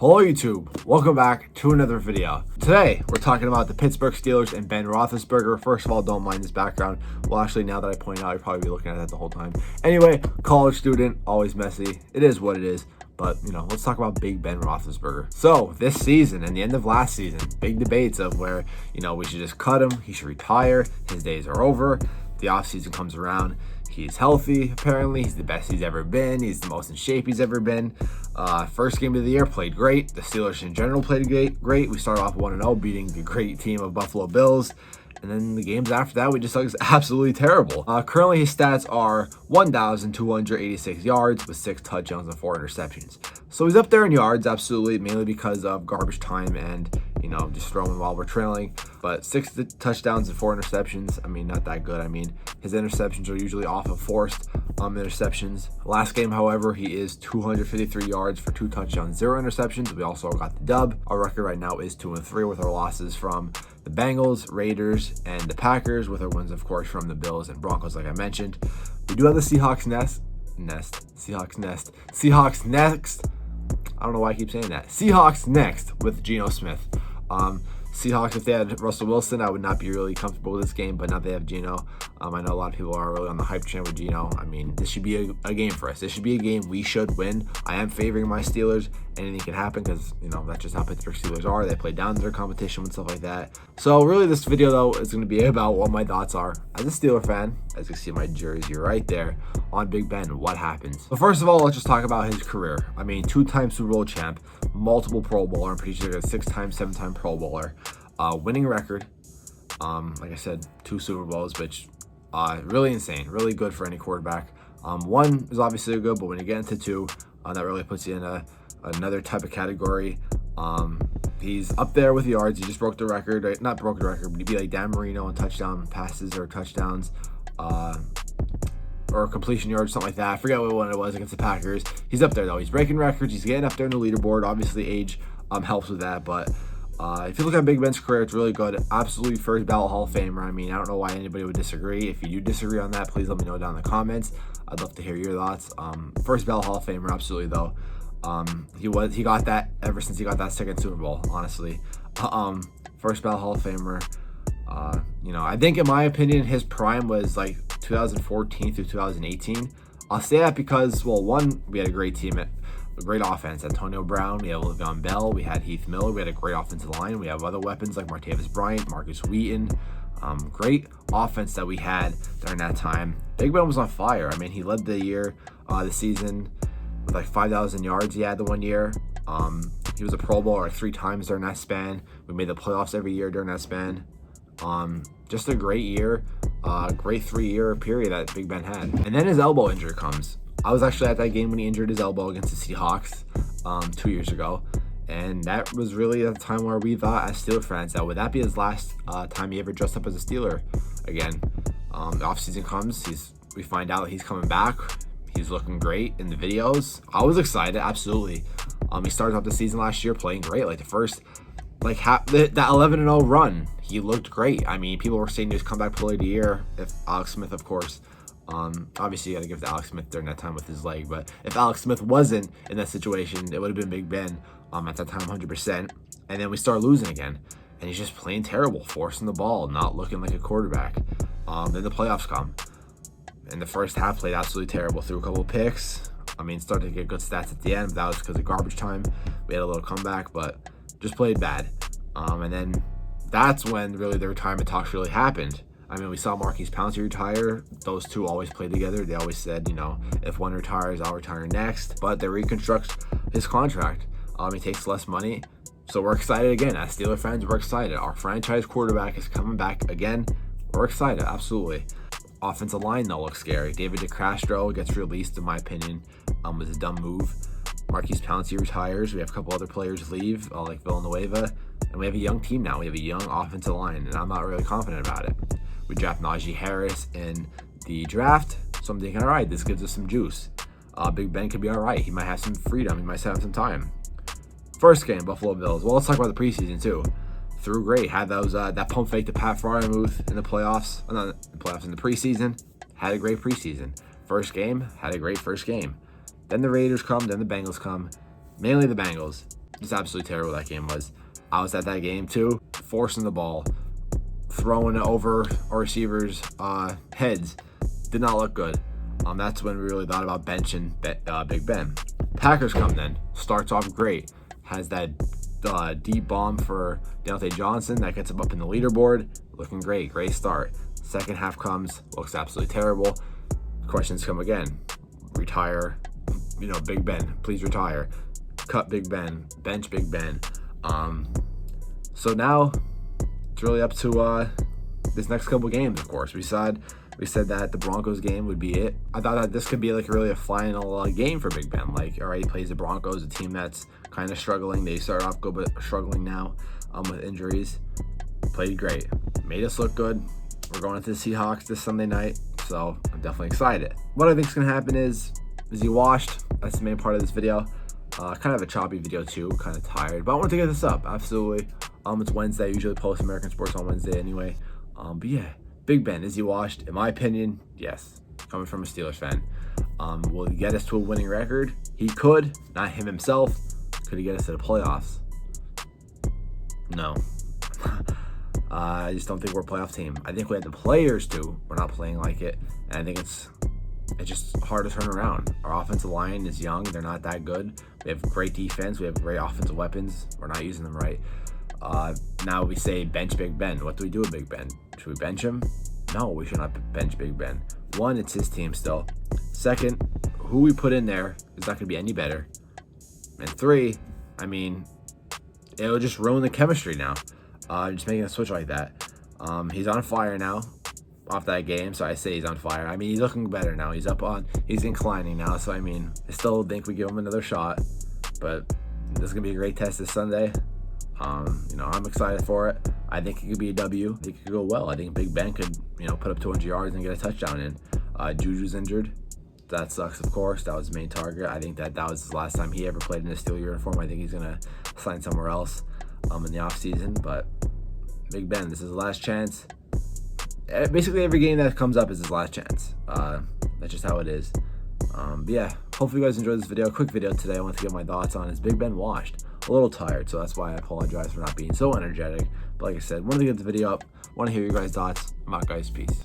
Hello YouTube, welcome back to another video. Today, we're talking about the Pittsburgh Steelers and Ben Roethlisberger. First of all, don't mind this background. Well, actually, now that I point out, you'll probably be looking at that the whole time. Anyway, college student, always messy. It is what it is. But, let's talk about Big Ben Roethlisberger. So, this season and the end of last season, big debates of where, we should just cut him, he should retire, his days are over. The offseason comes around. He's healthy, apparently. He's the best he's ever been. He's the most in shape he's ever been. First game of the year, played great. The Steelers in general played great. We started off 1-0, beating the great team of Buffalo Bills. And then the games after that, we just looked absolutely terrible. Currently, his stats are 1,286 yards with 6 touchdowns and 4 interceptions. So he's up there in yards, absolutely, mainly because of garbage time and, just throwing while we're trailing. But 6 touchdowns and 4 interceptions, not that good. His interceptions are usually off of forced interceptions. Last game, however, he is 253 yards for 2 touchdowns, 0 interceptions. We also got the dub. Our record right now is 2-3 with our losses from the Bengals, Raiders, and the Packers, with our wins, of course, from the Bills and Broncos, like I mentioned. We do have the Seahawks next. I don't know why I keep saying that. Seahawks next with Geno Smith. Seahawks, if they had Russell Wilson, I would not be really comfortable with this game, but now they have Geno. I know a lot of people are really on the hype train with Geno. This should be a game for us. This should be a game we should win. I am favoring my Steelers. Anything can happen because, that's just how Pittsburgh Steelers are. They play down to their competition and stuff like that. So really this video, though, is going to be about what my thoughts are as a Steeler fan. As you can see my jersey right there on Big Ben, what happens. But first of all, let's just talk about his career. 2-time Super Bowl champ, multiple Pro Bowler. I'm pretty sure a 6-time, 7-time Pro Bowler. Winning record. Like I said, 2 Super Bowls, which really insane, really good for any quarterback. 1 is obviously good, but when you get into 2, that really puts you in another type of category. He's up there with yards. He just broke the record, right? Not broke the record, but he'd be like Dan Marino on touchdown passes or touchdowns, or completion yards, something like that. I forget what one it was against the Packers. He's up there though. He's breaking records. He's getting up there in the leaderboard. Obviously, age helps with that, but. If you look at Big Ben's career, it's really good. Absolutely first ballot Hall of Famer. I don't know why anybody would disagree. If you do disagree on that, please let me know down in the comments. I'd love to hear your thoughts. First ballot Hall of Famer, absolutely though. He got that ever since he got that 2nd Super Bowl, honestly. First ballot Hall of Famer. I think in my opinion, his prime was like 2014 through 2018. I'll say that because, well, 1, we had a great team, a great offense. Antonio Brown, we had Le'Veon Bell, we had Heath Miller, we had a great offensive line. We have other weapons like Martavis Bryant, Marcus Wheaton. Great offense that we had during that time. Big Ben was on fire. He led the season with like 5,000 yards he had the one year. He was a Pro Bowler like 3 times during that span. We made the playoffs every year during that span. Just a great year, great 3-year period that Big Ben had. And then his elbow injury comes. I was actually at that game when he injured his elbow against the Seahawks 2 years ago. And that was really a time where we thought as Steelers fans that would that be his last time he ever dressed up as a Steeler again. The offseason comes, we find out he's coming back. He's looking great in the videos. I was excited, absolutely. He started off the season last year playing great. Like the first, that 11-0 run, he looked great. People were saying he was comeback player of the year. If Alex Smith, of course. Obviously, you got to give it to Alex Smith during that time with his leg. But if Alex Smith wasn't in that situation, it would have been Big Ben at that time, 100%. And then we start losing again. And he's just playing terrible, forcing the ball, not looking like a quarterback. Then the playoffs come. And the first half played absolutely terrible. Threw a couple of picks. Started to get good stats at the end. But that was because of garbage time. We had a little comeback, but just played bad. And then that's when really the retirement talks really happened. We saw Maurkice Pouncey retire. Those two always played together. They always said, if one retires, I'll retire next. But they reconstruct his contract. He takes less money. So we're excited again. As Steeler fans, we're excited. Our franchise quarterback is coming back again. We're excited, absolutely. Offensive line, though, looks scary. David DeCastro gets released, in my opinion. Was a dumb move. Maurkice Pouncey retires. We have a couple other players leave, like Villanueva. And we have a young team now. We have a young offensive line, and I'm not really confident about it. We draft Najee Harris in the draft, so I'm thinking, all right, this gives us some juice. Big Ben could be all right. He might have some freedom. He might have some time. First game, Buffalo Bills. Well, let's talk about the preseason, too. Threw great. Had those that pump fake to Pat Freiermuth in the playoffs. Not the playoffs, in the preseason. Had a great preseason. First game, had a great first game. Then the Raiders come, then the Bengals come. Mainly the Bengals. Just absolutely terrible that game was. I was at that game too, forcing the ball, throwing it over our receivers' heads. Did not look good. That's when we really thought about benching Big Ben. Packers come then. Starts off great. Has that deep bomb for Diontae Johnson that gets him up in the leaderboard. Looking great. Great start. Second half comes. Looks absolutely terrible. Questions come again. Retire, Big Ben. Please retire. Cut Big Ben. Bench Big Ben. So now it's really up to this next couple games, of course. We said that the Broncos game would be it. I thought that this could be like really a final game for Big Ben. Like, all right, he plays the Broncos, a team that's kind of struggling. They started off good, but struggling now with injuries. Played great. Made us look good. We're going into the Seahawks this Sunday night, so I'm definitely excited. What I think is going to happen is he washed? That's the main part of this video. Kind of a choppy video too, kind of tired, but I wanted to get this up. Absolutely. It's Wednesday. I usually post American sports on Wednesday anyway. But yeah, Big Ben, is he washed? In my opinion, yes. Coming from a Steelers fan. Will he get us to a winning record? He could. Not him himself. Could he get us to the playoffs? No. I just don't think we're a playoff team. I think we have the players to. We're not playing like it. And I think it's just hard to turn around. Our offensive line is young. They're not that good. We have great defense. We have great offensive weapons. We're not using them right. Now we say bench Big Ben. What do we do with Big Ben? Should we bench him? No, we should not bench Big Ben. One, it's his team still. Second, who we put in there is not going to be any better. And three, it'll just ruin the chemistry now. Just making a switch like that. He's on fire now off that game, so I say he's on fire. He's looking better now. He's inclining now, so I still think we give him another shot. But this is going to be a great test this Sunday. I'm excited for it. I think it could be a W. I think it could go well. I think Big Ben could, put up 200 yards and get a touchdown in. Juju's injured. That sucks, of course. That was his main target. I think that was the last time he ever played in a Steelers uniform. I think he's going to sign somewhere else in the offseason. But Big Ben, this is his last chance. Basically, every game that comes up is his last chance. That's just how it is. But yeah, hopefully you guys enjoyed this video. Quick video today. I want to get my thoughts on is Big Ben washed? A little tired, so that's why I apologize for not being so energetic. But like I said, wanted to get the video up. Want to hear your guys' thoughts. I'm out, guys. Peace.